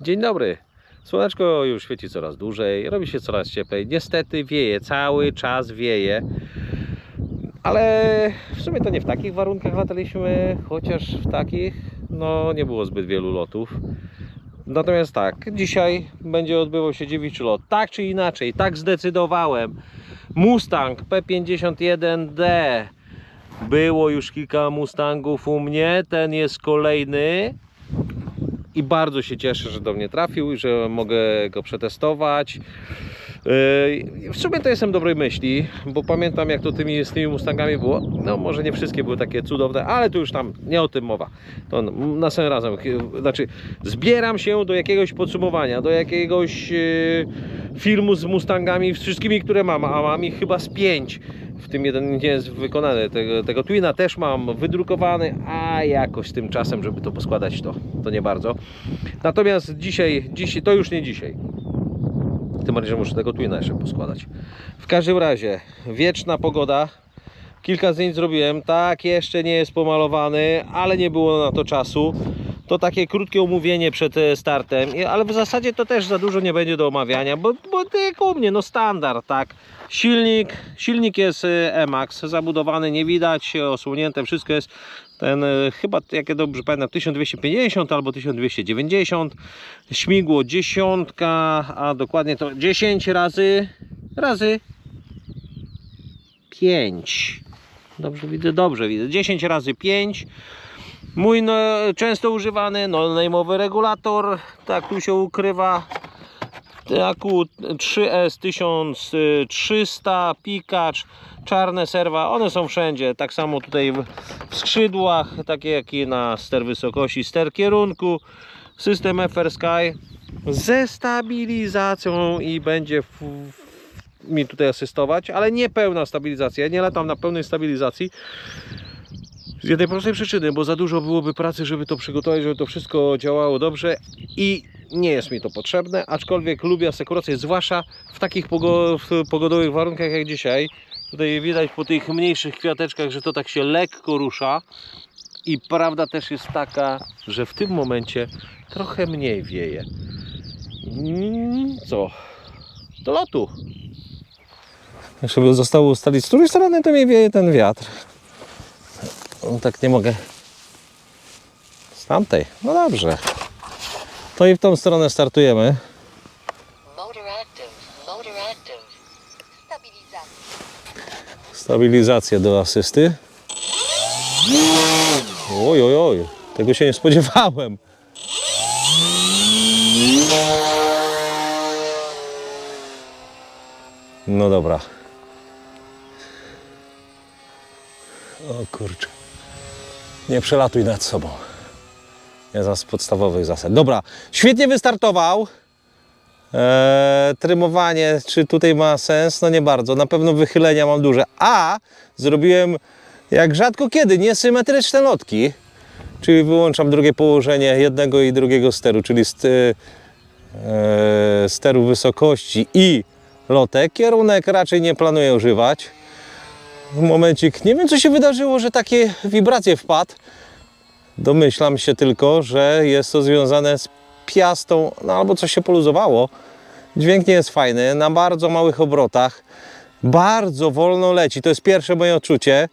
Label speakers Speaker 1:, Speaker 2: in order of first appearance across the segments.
Speaker 1: Dzień dobry. Słoneczko już świeci coraz dłużej, robi się coraz cieplej. Niestety wieje, cały czas wieje. Ale w sumie to nie w takich warunkach lataliśmy, chociaż w takich no nie było zbyt wielu lotów. Natomiast tak, dzisiaj będzie odbywał się dziewiczy lot. Tak czy inaczej, tak zdecydowałem. Mustang P51D. Było już kilka Mustangów u mnie, ten jest kolejny. I bardzo się cieszę, że do mnie trafił i że mogę go przetestować. W sumie to jestem dobrej myśli, bo pamiętam, jak to z tymi Mustangami było. No może nie wszystkie były takie cudowne, ale tu już tam nie o tym mowa. To następnym razem, znaczy zbieram się do jakiegoś podsumowania, do jakiegoś filmu z Mustangami, wszystkimi, które mam, a mam ich chyba z 5. W tym jeden nie jest wykonany, tego Twina też mam wydrukowany, a jakoś tym czasem, żeby to poskładać, to nie bardzo. Natomiast dzisiaj to już nie dzisiaj. Tym bardziej, że muszę tego Twina jeszcze poskładać. W każdym razie, wieczna pogoda. Kilka zdjęć zrobiłem. Tak, jeszcze nie jest pomalowany, ale nie było na to czasu. To takie krótkie omówienie przed startem, ale w zasadzie to też za dużo nie będzie do omawiania, bo jak u mnie, no standard, tak. Silnik jest E-Max, zabudowany, nie widać, osłonięte, wszystko jest ten, chyba, jak ja dobrze pamiętam, 1250 albo 1290. Śmigło 10, a dokładnie to 10 razy 5. Dobrze widzę. 10 razy 5. Mój często używany no-name'owy regulator, tak tu się ukrywa. Taku 3S 1300, pikacz, czarne serwa, one są wszędzie, tak samo tutaj w skrzydłach, takie jak i na ster wysokości, ster kierunku, system FR Sky ze stabilizacją i będzie mi tutaj asystować, ale nie pełna stabilizacja, ja nie latam na pełnej stabilizacji. Z jednej prostej przyczyny, bo za dużo byłoby pracy, żeby to przygotować, żeby to wszystko działało dobrze i nie jest mi to potrzebne, aczkolwiek lubię asekurację, zwłaszcza w takich pogodowych warunkach jak dzisiaj. Tutaj widać po tych mniejszych kwiateczkach, że to tak się lekko rusza i prawda też jest taka, że w tym momencie trochę mniej wieje. Co? Do lotu. Żeby zostało ustalić, z której strony to mi wieje ten wiatr. Tak nie mogę. Z tamtej. No dobrze. To i w tą stronę startujemy. Stabilizację do asysty. Oj, oj, oj. Tego się nie spodziewałem. No dobra. O kurczę. Nie przelatuj nad sobą. Ja z podstawowych zasad. Dobra, świetnie wystartował. Trymowanie, czy tutaj ma sens? No nie bardzo. Na pewno wychylenia mam duże. A zrobiłem jak rzadko kiedy niesymetryczne lotki. Czyli wyłączam drugie położenie jednego i drugiego steru, czyli steru wysokości i lotek. Kierunek raczej nie planuję używać. Momencik, nie wiem co się wydarzyło, że takie wibracje wpadł. Domyślam się tylko, że jest to związane z piastą, no albo coś się poluzowało. Dźwięk nie jest fajny, na bardzo małych obrotach. Bardzo wolno leci, to jest pierwsze moje odczucie.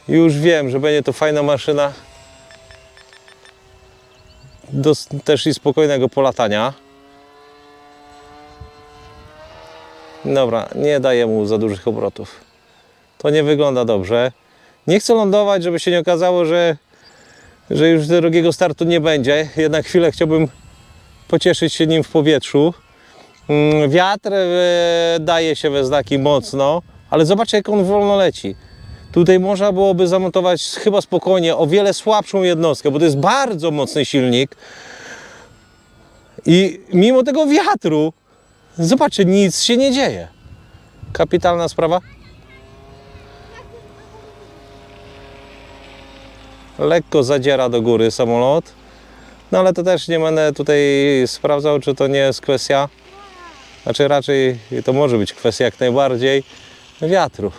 Speaker 1: Już wiem, że będzie to fajna maszyna. Też i spokojnego polatania. Dobra, nie daję mu za dużych obrotów. To nie wygląda dobrze. Nie chcę lądować, żeby się nie okazało, że już drugiego startu nie będzie. Jednak chwilę chciałbym pocieszyć się nim w powietrzu. Wiatr daje się we znaki mocno, ale zobaczcie, jak on wolno leci. Tutaj można byłoby zamontować chyba spokojnie o wiele słabszą jednostkę, bo to jest bardzo mocny silnik. I mimo tego wiatru, zobaczcie, nic się nie dzieje. Kapitalna sprawa. Lekko zadziera do góry samolot, no ale to też nie będę tutaj sprawdzał, czy to nie jest kwestia, znaczy raczej to może być kwestia jak najbardziej wiatru.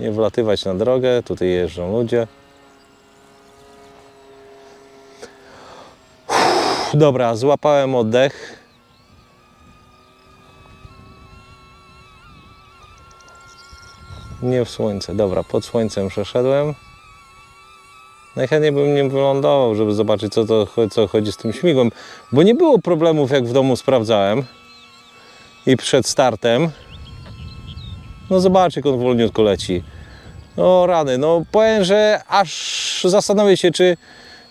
Speaker 1: Nie wlatywać na drogę, tutaj jeżdżą ludzie. Dobra, złapałem oddech. Nie w słońce, dobra, pod słońcem przeszedłem. Najchętniej bym nie wylądował, żeby zobaczyć co chodzi z tym śmigłem, bo nie było problemów, jak w domu sprawdzałem i przed startem. No zobaczcie, jak on wolniutko leci. No rany, no powiem, że aż zastanowię się, czy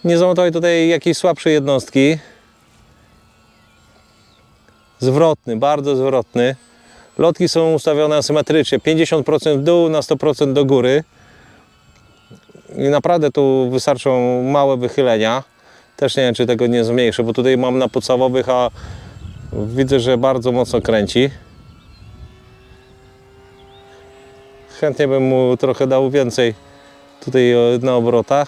Speaker 1: nie zamontować tutaj jakiejś słabszej jednostki. Zwrotny, bardzo zwrotny. Lotki są ustawione asymetrycznie, 50% w dół, na 100% do góry. I naprawdę tu wystarczą małe wychylenia. Też nie wiem, czy tego nie zmniejszę, bo tutaj mam na podstawowych, a widzę, że bardzo mocno kręci. Chętnie bym mu trochę dał więcej tutaj na obrotach,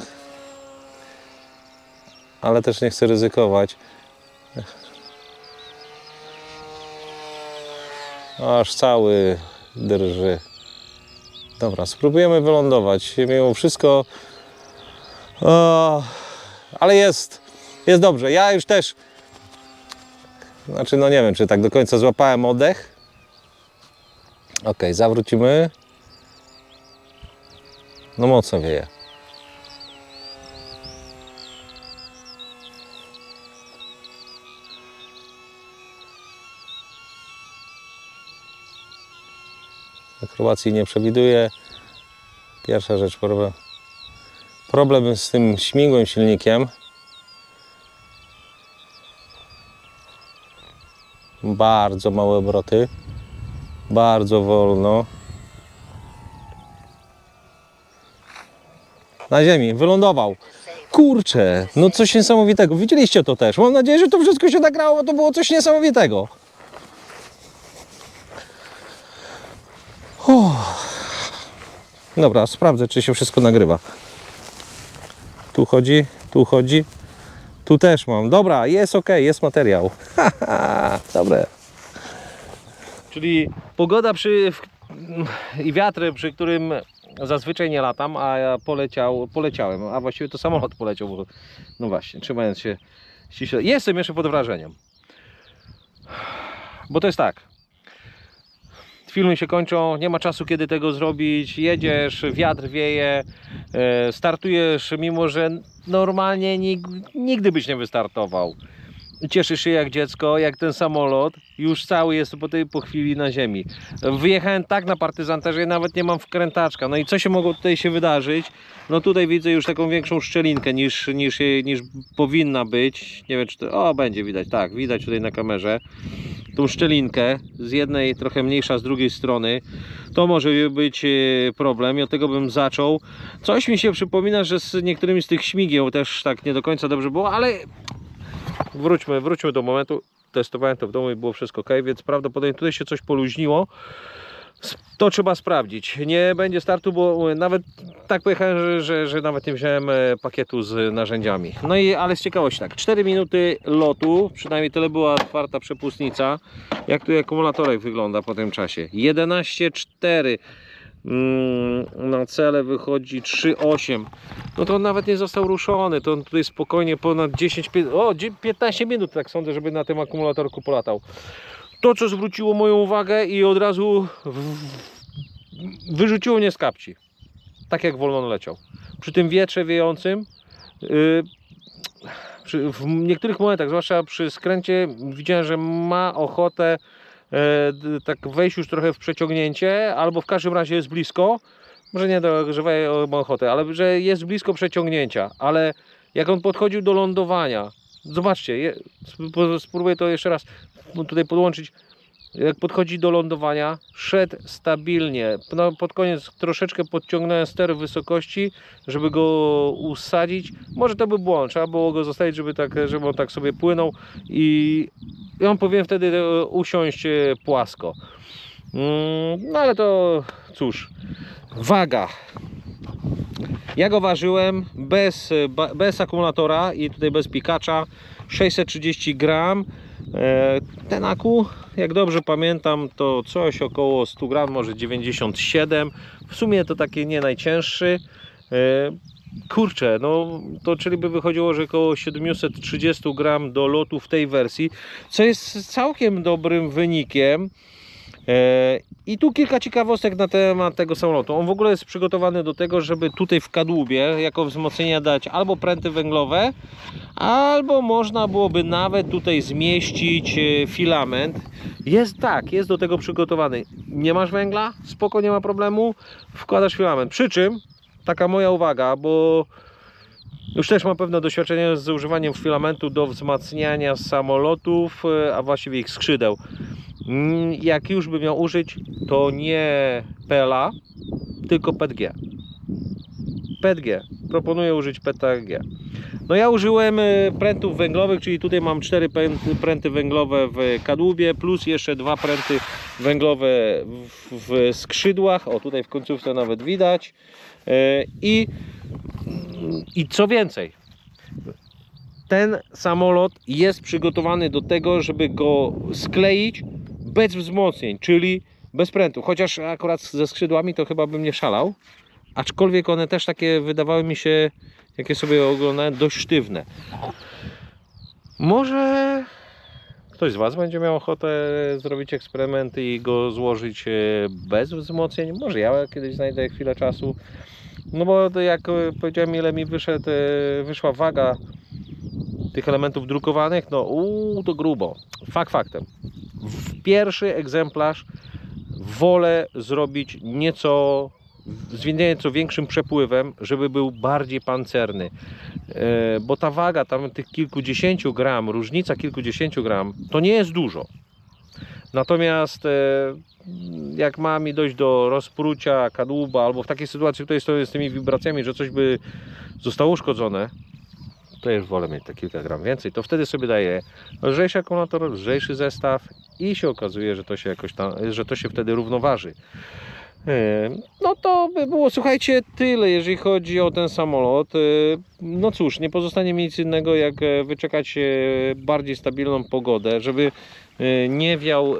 Speaker 1: ale też nie chcę ryzykować. Aż cały drży. Dobra, spróbujemy wylądować. Mimo wszystko, ale jest dobrze. Ja już też, znaczy no nie wiem, czy tak do końca złapałem oddech. Ok, zawrócimy. No mocno wieje. Akrobacji nie przewiduję. Pierwsza rzecz, problem z tym śmigłym silnikiem. Bardzo małe obroty. Bardzo wolno. Na ziemi, wylądował. Kurczę, no coś niesamowitego. Widzieliście to też. Mam nadzieję, że to wszystko się nagrało, bo to było coś niesamowitego. Dobra, sprawdzę, czy się wszystko nagrywa. Tu chodzi, tu chodzi. Tu też mam. Dobra, jest ok, jest materiał. Dobre. Czyli pogoda i wiatr, przy którym zazwyczaj nie latam, a ja poleciałem, a właściwie to samolot poleciał, bo no właśnie, trzymając się ściśle. Jestem jeszcze pod wrażeniem. Bo to jest tak. Filmy się kończą, nie ma czasu kiedy tego zrobić, jedziesz, wiatr wieje, startujesz, mimo że normalnie nigdy byś nie wystartował. Cieszysz się jak dziecko, jak ten samolot, już cały jest po chwili na ziemi. Wyjechałem tak na partyzanta, że nawet nie mam wkrętaczka. No i co się mogło tutaj się wydarzyć? No tutaj widzę już taką większą szczelinkę niż powinna być. Nie wiem, czy to... O, będzie widać, tak, widać tutaj na kamerze. Tą szczelinkę, z jednej trochę mniejsza, z drugiej strony. To może być problem i od tego bym zaczął. Coś mi się przypomina, że z niektórymi z tych śmigieł też tak nie do końca dobrze było, ale wróćmy do momentu. Testowałem to w domu i było wszystko ok, więc prawdopodobnie tutaj się coś poluźniło. To trzeba sprawdzić. Nie będzie startu, bo nawet tak pojechałem, że nawet nie wziąłem pakietu z narzędziami. No i ale z ciekawości tak, 4 minuty lotu, przynajmniej tyle była otwarta przepustnica. Jak tu akumulatorek wygląda po tym czasie? 11,4. Na cele wychodzi 3,8. No to on nawet nie został ruszony. To on tutaj spokojnie ponad 15 minut, tak sądzę, żeby na tym akumulatorku polatał. To, co zwróciło moją uwagę i od razu wyrzuciło mnie z kapci. Tak jak wolno on leciał. Przy tym wietrze wiejącym, w niektórych momentach, zwłaszcza przy skręcie, widziałem, że ma ochotę tak wejść już trochę w przeciągnięcie, albo w każdym razie jest blisko. Może nie dogrzewaje, ma ochotę, ale że jest blisko przeciągnięcia. Ale jak on podchodził do lądowania, zobaczcie, spróbuję to jeszcze raz tutaj podłączyć. Jak podchodzi do lądowania, szedł stabilnie. No, pod koniec troszeczkę podciągnąłem ster wysokości, żeby go usadzić. Może to był błąd, trzeba było go zostawić, żeby on tak sobie płynął i on powinien wtedy usiąść płasko. No ale to cóż, waga. Ja go ważyłem bez akumulatora i tutaj bez pikacza, 630 gram. Ten aku, jak dobrze pamiętam, to coś około 100 gram, może 97. W sumie to taki nie najcięższy. kurczę, no to czyli by wychodziło, że około 730 gram do lotu w tej wersji, co jest całkiem dobrym wynikiem. I tu kilka ciekawostek na temat tego samolotu. On w ogóle jest przygotowany do tego, żeby tutaj w kadłubie jako wzmocnienia dać albo pręty węglowe, albo można byłoby nawet tutaj zmieścić filament. Jest do tego przygotowany. Nie masz węgla? Spoko, nie ma problemu. Wkładasz filament. Przy czym, taka moja uwaga, bo już też mam pewne doświadczenie z używaniem filamentu do wzmacniania samolotów, a właściwie ich skrzydeł. Jak już bym miał użyć, to nie PLA, tylko PETG. PETG. Proponuję użyć PETG. No ja użyłem prętów węglowych, czyli tutaj mam 4 pręty węglowe w kadłubie, plus jeszcze 2 pręty węglowe w skrzydłach. O, tutaj w końcówce nawet widać. I co więcej, ten samolot jest przygotowany do tego, żeby go skleić bez wzmocnień, czyli bez prętów. Chociaż akurat ze skrzydłami to chyba bym nie szalał. Aczkolwiek one też takie wydawały mi się, jakie sobie oglądałem, dość sztywne. Może ktoś z Was będzie miał ochotę zrobić eksperyment i go złożyć bez wzmocnień. Może ja kiedyś znajdę chwilę czasu. No bo jak powiedziałem, ile mi wyszła waga tych elementów drukowanych, no to grubo. Faktem. W pierwszy egzemplarz wolę zrobić z nieco większym przepływem, żeby był bardziej pancerny. Bo ta waga tam tych kilkudziesięciu gram, różnica kilkudziesięciu gram, to nie jest dużo. Natomiast jak ma mi dojść do rozprucia kadłuba, albo w takiej sytuacji tutaj stoję z tymi wibracjami, że coś by zostało uszkodzone, to już wolę mieć te kilka gram więcej. To wtedy sobie daję lżejszy akumulator, lżejszy zestaw i się okazuje, że to się jakoś tam, że to się wtedy równoważy. No to by było, słuchajcie, tyle jeżeli chodzi o ten samolot. No cóż, nie pozostanie mi nic innego jak wyczekać bardziej stabilną pogodę, żeby nie wiał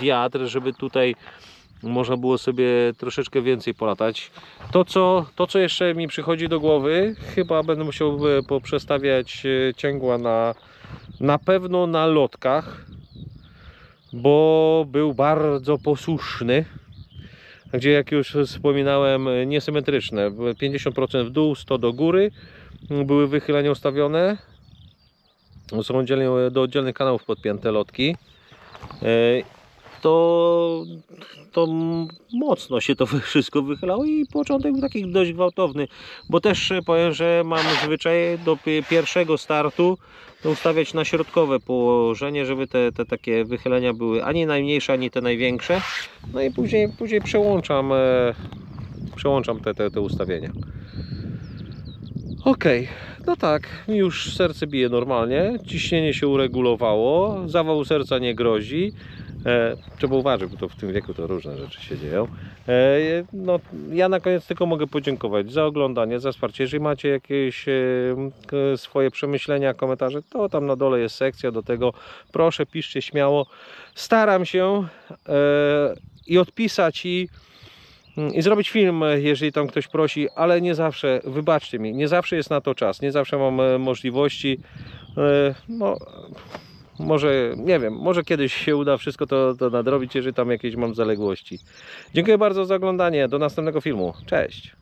Speaker 1: wiatr, żeby tutaj można było sobie troszeczkę więcej polatać. To co jeszcze mi przychodzi do głowy, chyba będę musiał poprzestawiać cięgła na pewno na lotkach, bo był bardzo posłuszny, gdzie jak już wspominałem, niesymetryczne, 50% w dół, 100 do góry, były wychylenia ustawione, są do oddzielnych kanałów podpięte lotki. To mocno się to wszystko wychylało i początek był taki dość gwałtowny, bo też powiem, że mam zwyczaj do pierwszego startu ustawiać na środkowe położenie, żeby te takie wychylenia były ani najmniejsze, ani te największe. No i później przełączam te ustawienia. Ok, no tak, już serce bije normalnie, ciśnienie się uregulowało, zawału serca nie grozi. Trzeba uważać, bo to w tym wieku to różne rzeczy się dzieją. No, ja na koniec tylko mogę podziękować za oglądanie, za wsparcie. Jeżeli macie jakieś swoje przemyślenia, komentarze, to tam na dole jest sekcja do tego. Proszę, piszcie śmiało. Staram się i odpisać i zrobić film, jeżeli tam ktoś prosi, ale nie zawsze, wybaczcie mi, nie zawsze jest na to czas, nie zawsze mam możliwości. No, może, nie wiem, może kiedyś się uda wszystko to nadrobić, jeżeli tam jakieś mam zaległości. Dziękuję bardzo za oglądanie, do następnego filmu, cześć!